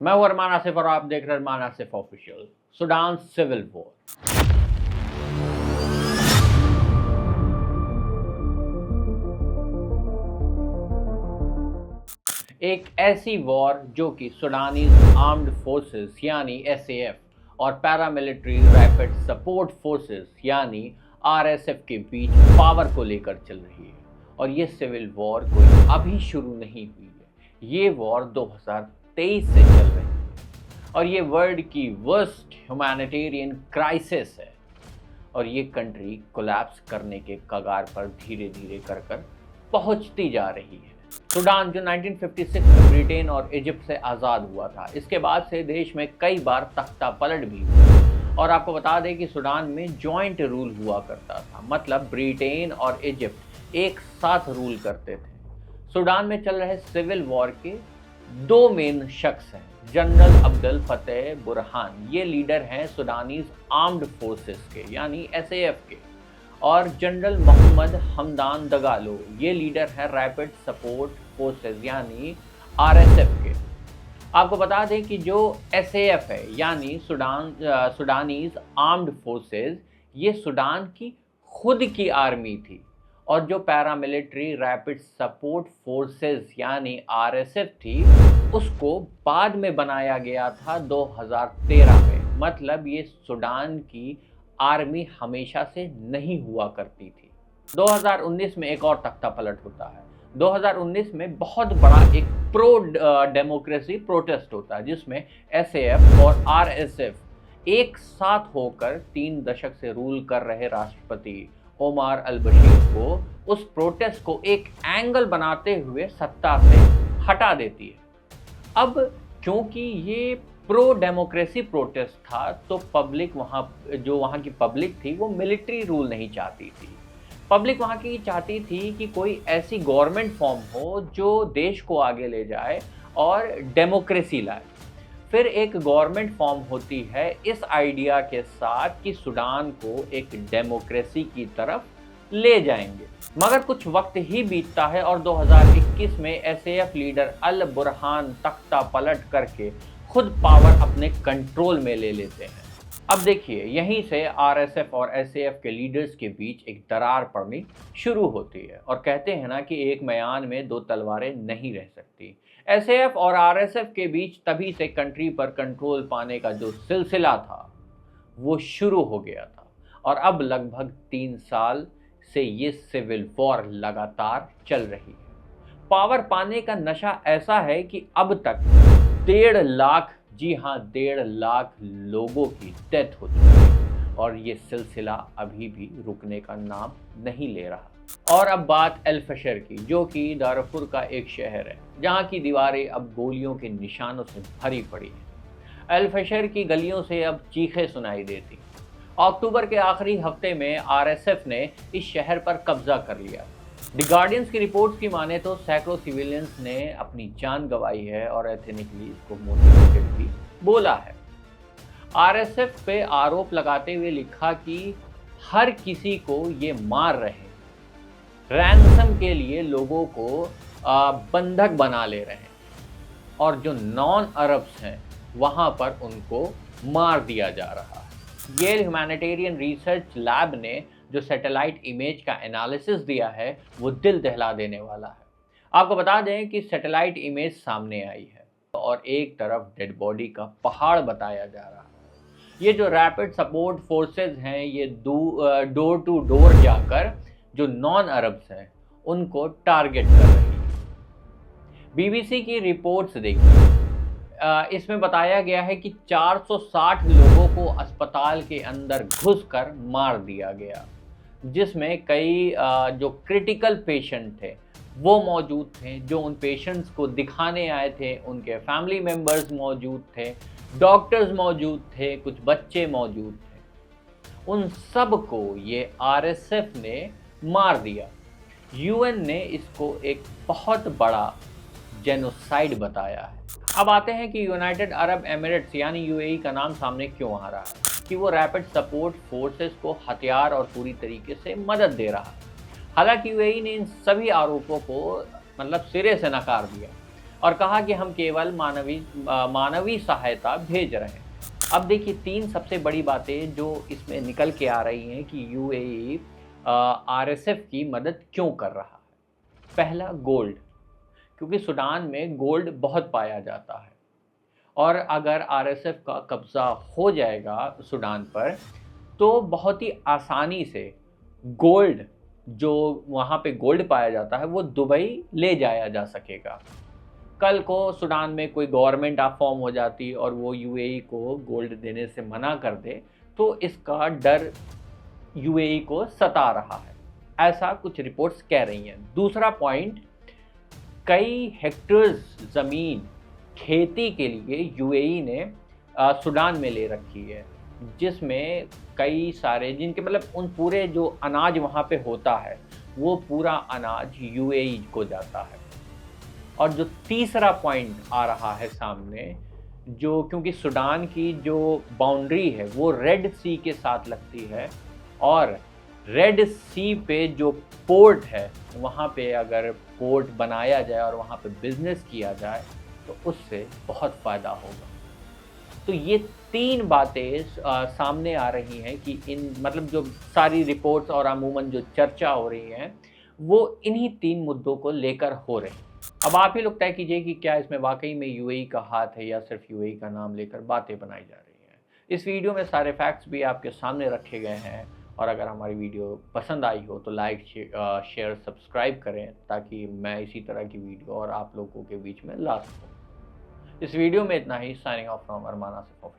मैं हूं अरमान आसिफ और आप देख रहे हैं Arman Asif official. Sudan civil war. एक ऐसी वॉर जो कि सूडानीज आर्म्ड फोर्सेस यानी एसएएफ और पैरामिलिट्री रैपिड सपोर्ट फोर्सेस यानी आरएसएफ के बीच पावर को लेकर चल रही है। और ये सिविल वॉर कोई अभी शुरू नहीं हुई है, ये वॉर 2023 से चल रही है और ये वर्ल्ड की वर्स्ट ह्यूमैनिटेरियन क्राइसिस है और ये कंट्री कोलैप्स करने के कगार पर धीरे धीरे कर कर पहुंचती जा रही है। सूडान जो 1956 में ब्रिटेन और इजिप्ट से आज़ाद हुआ था, इसके बाद से देश में कई बार तख्ता पलट भी हुई। और आपको बता दें कि सूडान में जॉइंट रूल हुआ करता था, मतलब ब्रिटेन और इजिप्ट एक साथ रूल करते थे। सूडान में चल रहे सिविल वॉर के दो मेन शख्स हैं। जनरल अब्दुल फतेह बुरहान, ये लीडर हैं सूडानीज आर्म्ड फोर्सेस के यानी एसएएफ के, और जनरल मोहम्मद हमदान दगालो, ये लीडर हैं रैपिड सपोर्ट फोर्सेस यानी आरएसएफ के। आपको बता दें कि जो एसएएफ है यानी सूडानीज आर्म्ड फोर्सेस, ये सूडान की खुद की आर्मी थी, और जो पैरामिलिट्री रैपिड सपोर्ट फोर्सेस यानी आरएसएफ थी, उसको बाद में बनाया गया था 2013 में। मतलब ये सूडान की आर्मी हमेशा से नहीं हुआ करती थी। 2019 में एक और तख्ता पलट होता है। 2019 में बहुत बड़ा एक प्रो डेमोक्रेसी प्रोटेस्ट होता है, जिसमें एसएएफ और आरएसएफ एक साथ होकर 3 दशक से रूल कर रहे राष्ट्रपति ओमर अल बशीर को, उस प्रोटेस्ट को एक एंगल बनाते हुए सत्ता से हटा देती है। अब क्योंकि ये प्रो डेमोक्रेसी प्रोटेस्ट था, तो पब्लिक वहाँ की पब्लिक थी, वो मिलिट्री रूल नहीं चाहती थी। पब्लिक वहाँ की चाहती थी कि कोई ऐसी गवर्नमेंट फॉर्म हो जो देश को आगे ले जाए और डेमोक्रेसी लाए। फिर एक गवर्नमेंट फॉर्म होती है इस आइडिया के साथ कि सूडान को एक डेमोक्रेसी की तरफ ले जाएंगे। मगर कुछ वक्त ही बीतता है और 2021 में एसएएफ लीडर अल बुरहान तख्ता पलट करके खुद पावर अपने कंट्रोल में ले लेते हैं। अब देखिए, यहीं से आरएसएफ और एसएएफ के लीडर्स के बीच एक दरार पड़नी शुरू होती है, और कहते हैं ना कि एक म्यान में दो तलवारें नहीं रह सकती। एसएएफ और आरएसएफ के बीच तभी से कंट्री पर कंट्रोल पाने का जो सिलसिला था वो शुरू हो गया था, और अब लगभग 3 साल से ये सिविल वॉर लगातार चल रही है। पावर पाने का नशा ऐसा है कि अब तक 1.5 लाख, जी हाँ 1.5 लाख लोगों की डेथ हो चुकी है, और ये सिलसिला अभी भी रुकने का नाम नहीं ले रहा। और अब बात अल फशर की, जो कि दारफुर का एक शहर है, जहाँ की दीवारें अब गोलियों के निशानों से भरी पड़ी हैं। अल फशर की गलियों से अब चीखें सुनाई देती। अक्टूबर के आखिरी हफ्ते में आरएसएफ ने इस शहर पर कब्जा कर लिया। द गार्डियंस की रिपोर्ट्स की माने तो सैकड़ों सिविलियंस ने अपनी जान गंवाई है और एथनिकली इसको मोटिवेटेड भी बोला है। आरएसएफ पे आरोप लगाते हुए लिखा कि हर किसी को ये मार रहे हैं, रैंसम के लिए लोगों को बंधक बना ले रहे हैं, और जो नॉन अरब्स हैं वहाँ पर उनको मार दिया जा रहा है। येल ह्यूमैनिटेरियन रिसर्च लैब ने जो सैटेलाइट इमेज का एनालिसिस दिया है वो दिल दहला देने वाला है। आपको बता दें कि सैटेलाइट इमेज सामने आई है और एक तरफ डेड बॉडी का पहाड़ बताया जा रहा है। ये जो रैपिड सपोर्ट फोर्सेस हैं, ये डोर टू डोर जाकर जो नॉन अरब्स हैं उनको टारगेट कर रही है। बीबीसी की रिपोर्ट्स देखिए, इसमें बताया गया है कि 460 लोगों को अस्पताल के अंदर घुसकर मार दिया गया, जिसमें कई जो क्रिटिकल पेशेंट थे वो मौजूद थे। जो उन पेशेंट्स को दिखाने आए थे उनके फैमिली मेम्बर्स मौजूद थे, डॉक्टर्स मौजूद थे, कुछ बच्चे मौजूद थे। उन सब को ये आरएसएफ ने मार दिया। यूएन ने इसको एक बहुत बड़ा जेनोसाइड बताया है। अब आते हैं कि यूनाइटेड अरब एमिरेट्स यानी यूएई का नाम सामने क्यों आ रहा है, कि वो रैपिड सपोर्ट फोर्सेस को हथियार और पूरी तरीके से मदद दे रहा है। हालांकि यूएई ने इन सभी आरोपों को मतलब सिरे से नकार दिया। और कहा कि हम केवल मानवीय सहायता भेज रहे हैं। अब देखिए 3 सबसे बड़ी बातें जो इसमें निकल के आ रही हैं कि यूएई आरएसएफ की मदद क्यों कर रहा है। पहला, गोल्ड, क्योंकि सूडान में गोल्ड बहुत पाया जाता है और अगर आरएसएफ का कब्ज़ा हो जाएगा सूडान पर तो बहुत ही आसानी से गोल्ड, जो वहाँ पे गोल्ड पाया जाता है, वो दुबई ले जाया जा सकेगा। कल को सूडान में कोई गवर्नमेंट फॉर्म हो जाती और वो यूएई को गोल्ड देने से मना कर दे, तो इसका डर यूएई को सता रहा है, ऐसा कुछ रिपोर्ट्स कह रही हैं। दूसरा पॉइंट, कई हेक्टर्स ज़मीन खेती के लिए यूएई ने सूडान में ले रखी है, जिसमें कई सारे जिनके मतलब उन पूरे जो अनाज वहाँ पे होता है, वो पूरा अनाज यूएई को जाता है। और जो तीसरा पॉइंट आ रहा है सामने, जो क्योंकि सूडान की जो बाउंड्री है वो रेड सी के साथ लगती है और रेड सी पे जो पोर्ट है, वहाँ पे अगर पोर्ट बनाया जाए और वहाँ पे बिज़नेस किया जाए तो उससे बहुत फ़ायदा होगा। तो ये 3 बातें सामने आ रही हैं कि इन मतलब जो सारी रिपोर्ट्स और अमूमन जो चर्चा हो रही है, वो इन्हीं 3 मुद्दों को लेकर हो रही है। अब आप ही लोग तय कीजिए कि क्या इसमें वाक़ई में यूएई का हाथ है या सिर्फ़ यूएई का नाम लेकर बातें बनाई जा रही हैं। इस वीडियो में सारे फैक्ट्स भी आपके सामने रखे गए हैं और अगर हमारी वीडियो पसंद आई हो तो लाइक, शेयर, सब्सक्राइब करें ताकि मैं इसी तरह की वीडियो और आप लोगों के बीच में ला सकूँ। इस वीडियो में इतना ही। Signing off from Arman Asif official.